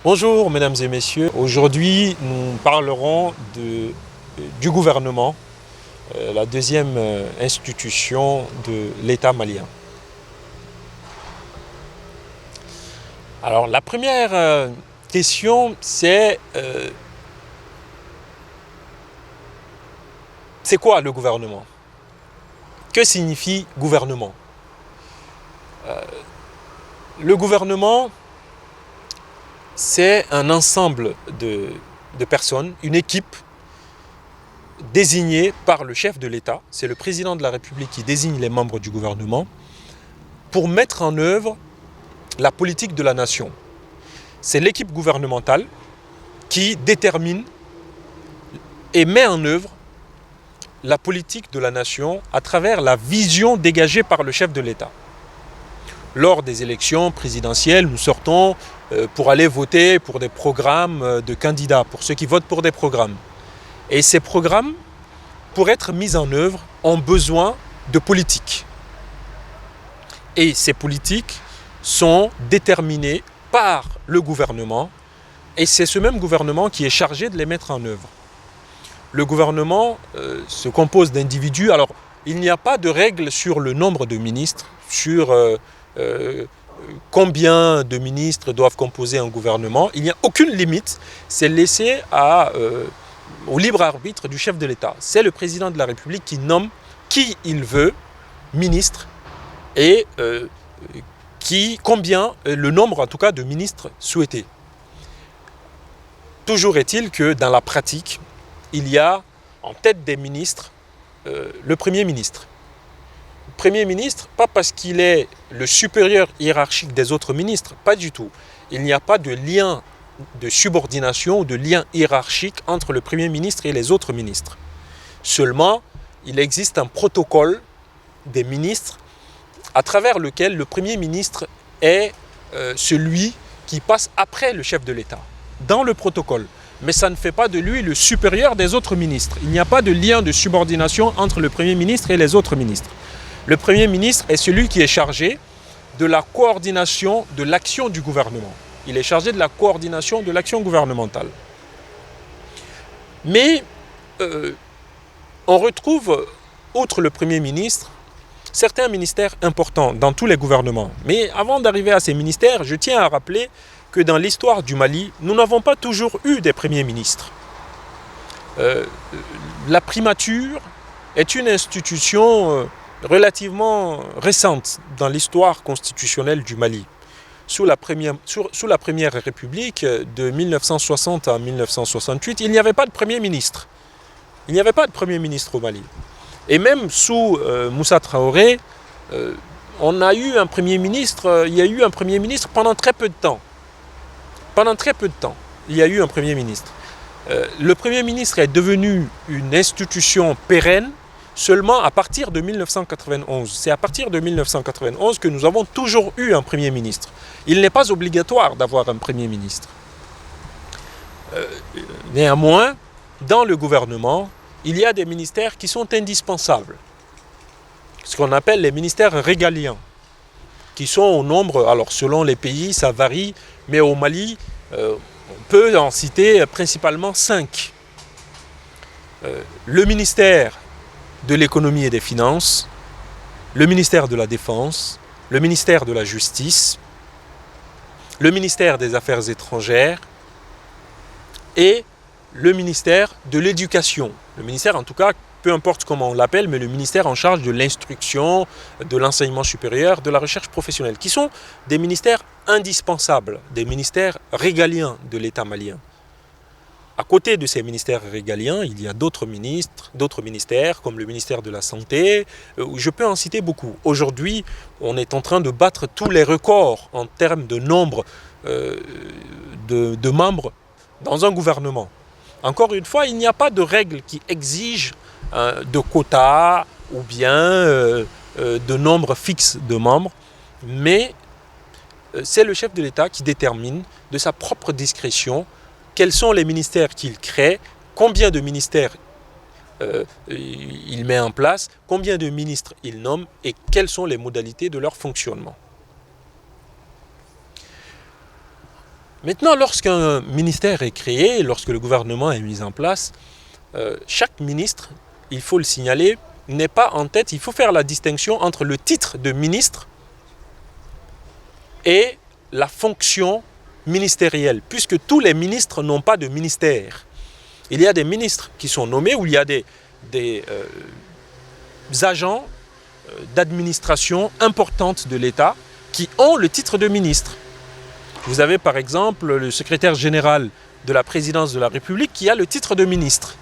Bonjour mesdames et messieurs, aujourd'hui nous parlerons du gouvernement, la deuxième institution de l'État malien. Alors la première question c'est quoi le gouvernement? Que signifie gouvernement? Le gouvernement, c'est un ensemble de personnes, une équipe désignée par le chef de l'État, c'est le président de la République qui désigne les membres du gouvernement, pour mettre en œuvre la politique de la nation. C'est l'équipe gouvernementale qui détermine et met en œuvre la politique de la nation à travers la vision dégagée par le chef de l'État. Lors des élections présidentielles, nous sortons pour aller voter pour des programmes de candidats, pour ceux qui votent pour des programmes. Et ces programmes, pour être mis en œuvre, ont besoin de politiques. Et ces politiques sont déterminées par le gouvernement, et c'est ce même gouvernement qui est chargé de les mettre en œuvre. Le gouvernement se compose d'individus. Alors, il n'y a pas de règle sur le nombre de ministres, sur combien de ministres doivent composer un gouvernement. Il n'y a aucune limite. C'est laissé au libre arbitre du chef de l'État. C'est le président de la République qui nomme qui il veut ministre et le nombre en tout cas de ministres souhaités. Toujours est-il que dans la pratique, il y a en tête des ministres le Premier ministre. Le Premier ministre, pas parce qu'il est le supérieur hiérarchique des autres ministres, pas du tout. Il n'y a pas de lien de subordination ou de lien hiérarchique entre le Premier ministre et les autres ministres. Seulement, il existe un protocole des ministres à travers lequel le Premier ministre est celui qui passe après le chef de l'État, dans le protocole. Mais ça ne fait pas de lui le supérieur des autres ministres. Il n'y a pas de lien de subordination entre le Premier ministre et les autres ministres. Le Premier ministre est celui qui est chargé de la coordination de l'action du gouvernement. Il est chargé de la coordination de l'action gouvernementale. Mais on retrouve, outre le Premier ministre, certains ministères importants dans tous les gouvernements. Mais avant d'arriver à ces ministères, je tiens à rappeler que dans l'histoire du Mali, nous n'avons pas toujours eu des premiers ministres. La primature est une institution relativement récente dans l'histoire constitutionnelle du Mali. Sous la première République de 1960 à 1968, il n'y avait pas de premier ministre. Il n'y avait pas de premier ministre au Mali. Et même sous Moussa Traoré, on a eu un premier ministre, il y a eu un premier ministre pendant très peu de temps. Pendant très peu de temps, il y a eu un premier ministre. Le premier ministre est devenu une institution pérenne seulement à partir de 1991. C'est à partir de 1991 que nous avons toujours eu un premier ministre. Il n'est pas obligatoire d'avoir un premier ministre. Néanmoins, dans le gouvernement, il y a des ministères qui sont indispensables. Ce qu'on appelle les ministères régaliens, qui sont au nombre, alors selon les pays, ça varie, mais au Mali, on peut en citer principalement 5. Le ministère de l'économie et des finances, le ministère de la défense, le ministère de la justice, le ministère des affaires étrangères et le ministère de l'éducation. Le ministère, en tout cas, peu importe comment on l'appelle, mais le ministère en charge de l'instruction, de l'enseignement supérieur, de la recherche professionnelle, qui sont des ministères indispensables, des ministères régaliens de l'État malien. À côté de ces ministères régaliens, il y a d'autres ministères, comme le ministère de la Santé. Je peux en citer beaucoup. Aujourd'hui, on est en train de battre tous les records en termes de nombre de membres dans un gouvernement. Encore une fois, il n'y a pas de règle qui exige de quotas ou bien de nombre fixe de membres, mais c'est le chef de l'État qui détermine de sa propre discrétion quels sont les ministères qu'il crée, combien de ministères il met en place, combien de ministres il nomme et quelles sont les modalités de leur fonctionnement. Maintenant, lorsqu'un ministère est créé, lorsque le gouvernement est mis en place, chaque ministre, il faut le signaler, n'est pas en tête. Il faut faire la distinction entre le titre de ministre et la fonction ministérielle, puisque tous les ministres n'ont pas de ministère. Il y a des ministres qui sont nommés, où il y a des agents d'administration importante de l'État qui ont le titre de ministre. Vous avez par exemple le secrétaire général de la présidence de la République qui a le titre de ministre,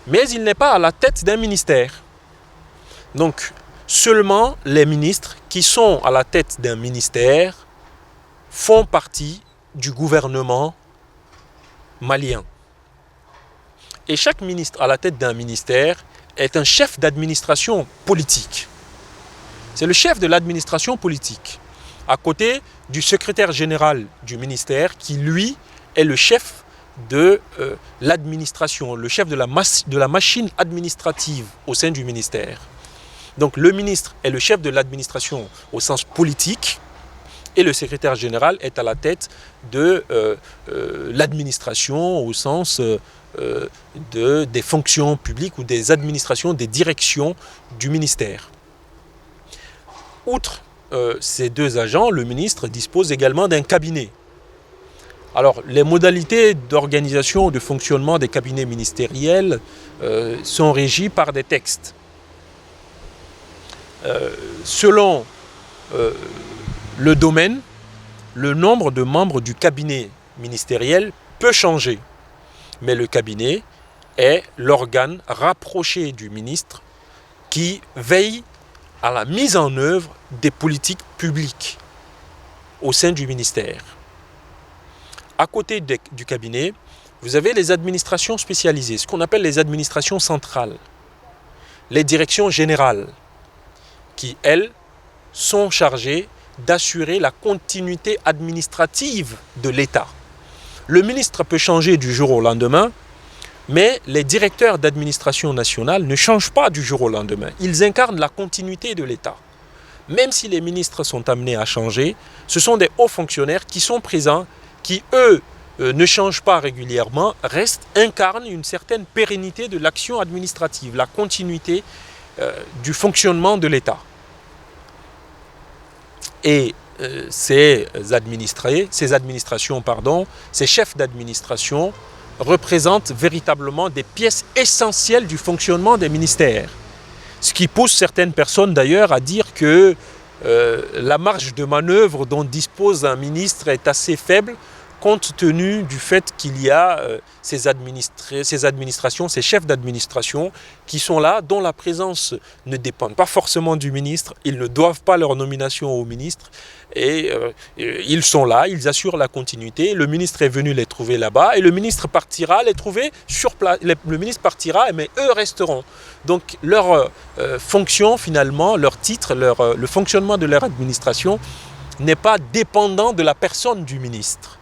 mais il n'est pas à la tête d'un ministère. Donc, seulement les ministres qui sont à la tête d'un ministère font partie du gouvernement malien. Et chaque ministre à la tête d'un ministère est un chef d'administration politique. C'est le chef de l'administration politique, à côté du secrétaire général du ministère qui, lui, est le chef de l'administration, le chef de la machine administrative au sein du ministère. Donc le ministre est le chef de l'administration au sens politique et le secrétaire général est à la tête de l'administration au sens des fonctions publiques ou des administrations, des directions du ministère. Outre ces deux agents, le ministre dispose également d'un cabinet. Alors, les modalités d'organisation ou de fonctionnement des cabinets ministériels sont régies par des textes. Selon le domaine, le nombre de membres du cabinet ministériel peut changer. Mais le cabinet est l'organe rapproché du ministre qui veille à la mise en œuvre des politiques publiques au sein du ministère. À côté du cabinet, vous avez les administrations spécialisées, ce qu'on appelle les administrations centrales, les directions générales, qui, elles, sont chargées d'assurer la continuité administrative de l'État. Le ministre peut changer du jour au lendemain, mais les directeurs d'administration nationale ne changent pas du jour au lendemain. Ils incarnent la continuité de l'État. Même si les ministres sont amenés à changer, ce sont des hauts fonctionnaires qui sont présents, qui, eux, ne changent pas régulièrement, incarnent une certaine pérennité de l'action administrative, la continuité du fonctionnement de l'État. Et ces chefs d'administration représentent véritablement des pièces essentielles du fonctionnement des ministères. Ce qui pousse certaines personnes d'ailleurs à dire que la marge de manœuvre dont dispose un ministre est assez faible compte tenu du fait qu'il y a ces administrations, ces chefs d'administration qui sont là, dont la présence ne dépend pas forcément du ministre, ils ne doivent pas leur nomination au ministre, et ils sont là, ils assurent la continuité, le ministre est venu les trouver là-bas, et le ministre partira les trouver sur place, le ministre partira, mais eux resteront. Donc leur fonction finalement, leur titre, le fonctionnement de leur administration n'est pas dépendant de la personne du ministre.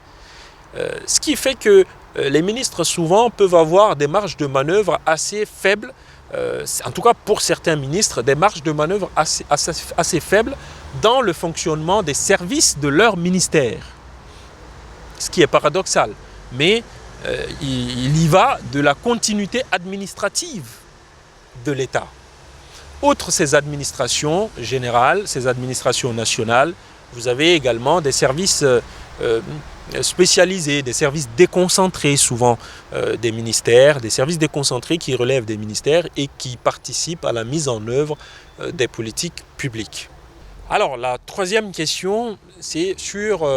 Ce qui fait que les ministres souvent peuvent avoir des marges de manœuvre assez faibles, en tout cas pour certains ministres, des marges de manœuvre assez faibles dans le fonctionnement des services de leur ministère. Ce qui est paradoxal, mais il y va de la continuité administrative de l'État. Outre ces administrations générales, ces administrations nationales, vous avez également des services spécialisés, des services déconcentrés souvent des ministères, des services déconcentrés qui relèvent des ministères et qui participent à la mise en œuvre des politiques publiques. Alors la troisième question, c'est sur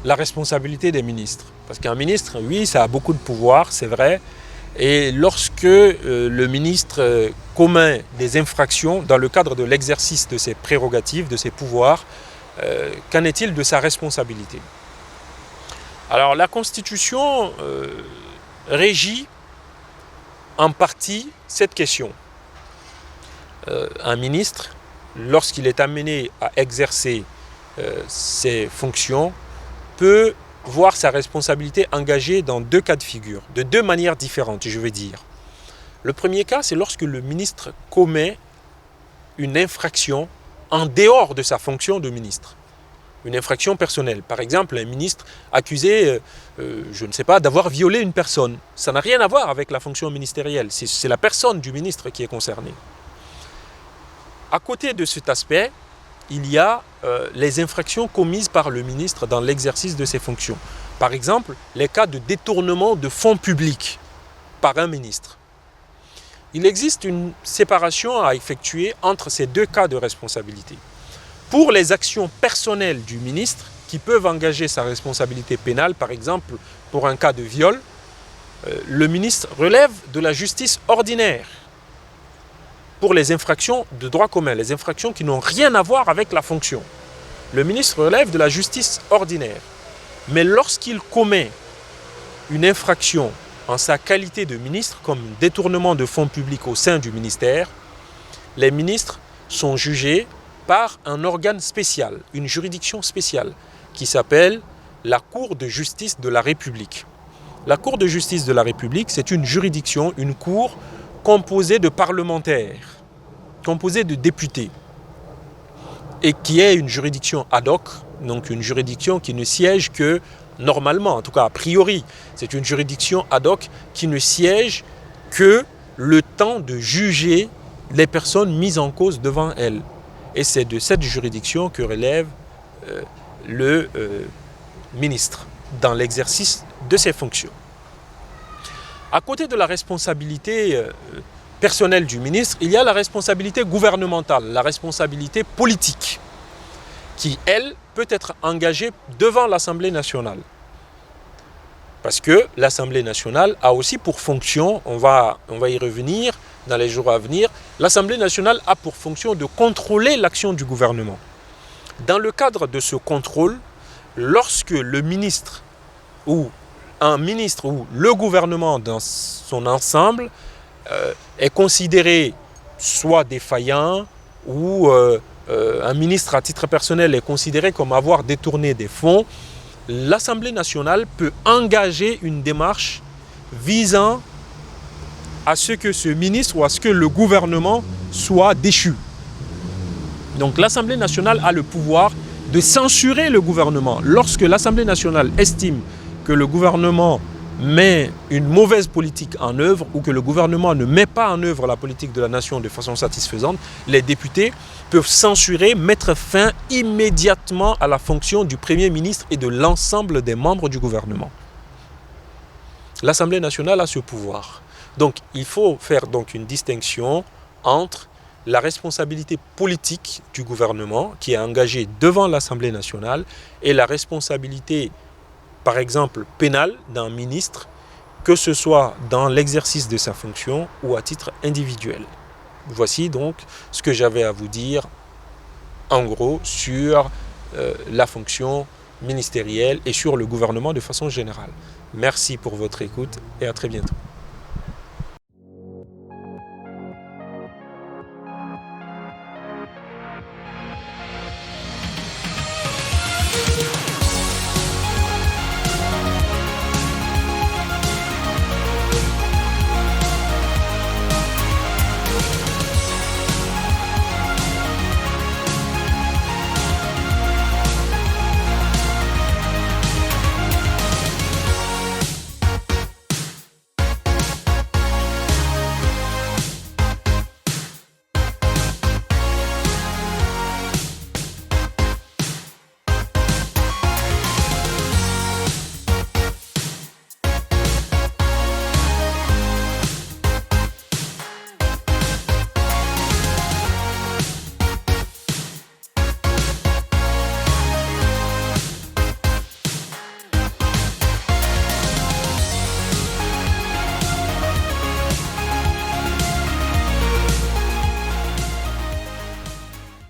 la responsabilité des ministres. Parce qu'un ministre, oui, ça a beaucoup de pouvoir, c'est vrai, et lorsque le ministre commet des infractions dans le cadre de l'exercice de ses prérogatives, de ses pouvoirs, qu'en est-il de sa responsabilité ? Alors la Constitution régit en partie cette question. Un ministre, lorsqu'il est amené à exercer ses fonctions, peut voir sa responsabilité engagée dans deux cas de figure, de deux manières différentes, je veux dire. Le premier cas, c'est lorsque le ministre commet une infraction en dehors de sa fonction de ministre. une infraction personnelle. Par exemple, un ministre accusé, je ne sais pas, d'avoir violé une personne. Ça n'a rien à voir avec la fonction ministérielle. C'est la personne du ministre qui est concernée. À côté de cet aspect, il y a les infractions commises par le ministre dans l'exercice de ses fonctions. Par exemple, les cas de détournement de fonds publics par un ministre. Il existe une séparation à effectuer entre ces deux cas de responsabilité. Pour les actions personnelles du ministre, qui peuvent engager sa responsabilité pénale, par exemple pour un cas de viol, le ministre relève de la justice ordinaire. Pour les infractions de droit commun, les infractions qui n'ont rien à voir avec la fonction, le ministre relève de la justice ordinaire. Mais lorsqu'il commet une infraction en sa qualité de ministre, comme détournement de fonds publics au sein du ministère, les ministres sont jugés par un organe spécial, une juridiction spéciale, qui s'appelle la Cour de justice de la République. La Cour de justice de la République, c'est une juridiction, une cour composée de parlementaires, composée de députés, et qui est une juridiction ad hoc, donc une juridiction qui ne siège que normalement, en tout cas a priori, c'est une juridiction ad hoc qui ne siège que le temps de juger les personnes mises en cause devant elle. Et c'est de cette juridiction que relève le ministre dans l'exercice de ses fonctions. À côté de la responsabilité personnelle du ministre, il y a la responsabilité gouvernementale, la responsabilité politique, qui, elle, peut être engagée devant l'Assemblée nationale. Parce que l'Assemblée nationale a aussi pour fonction, on va y revenir dans les jours à venir, l'Assemblée nationale a pour fonction de contrôler l'action du gouvernement. Dans le cadre de ce contrôle, lorsque le ministre ou un ministre ou le gouvernement dans son ensemble est considéré soit défaillant ou un ministre à titre personnel est considéré comme avoir détourné des fonds, l'Assemblée nationale peut engager une démarche visant à ce que ce ministre ou à ce que le gouvernement soit déchu. Donc l'Assemblée nationale a le pouvoir de censurer le gouvernement. Lorsque l'Assemblée nationale estime que le gouvernement met une mauvaise politique en œuvre ou que le gouvernement ne met pas en œuvre la politique de la nation de façon satisfaisante, les députés peuvent censurer, mettre fin immédiatement à la fonction du Premier ministre et de l'ensemble des membres du gouvernement. L'Assemblée nationale a ce pouvoir. Donc il faut faire donc une distinction entre la responsabilité politique du gouvernement qui est engagée devant l'Assemblée nationale et la responsabilité, par exemple, pénale d'un ministre, que ce soit dans l'exercice de sa fonction ou à titre individuel. Voici donc ce que j'avais à vous dire en gros sur la fonction ministérielle et sur le gouvernement de façon générale. Merci pour votre écoute et à très bientôt.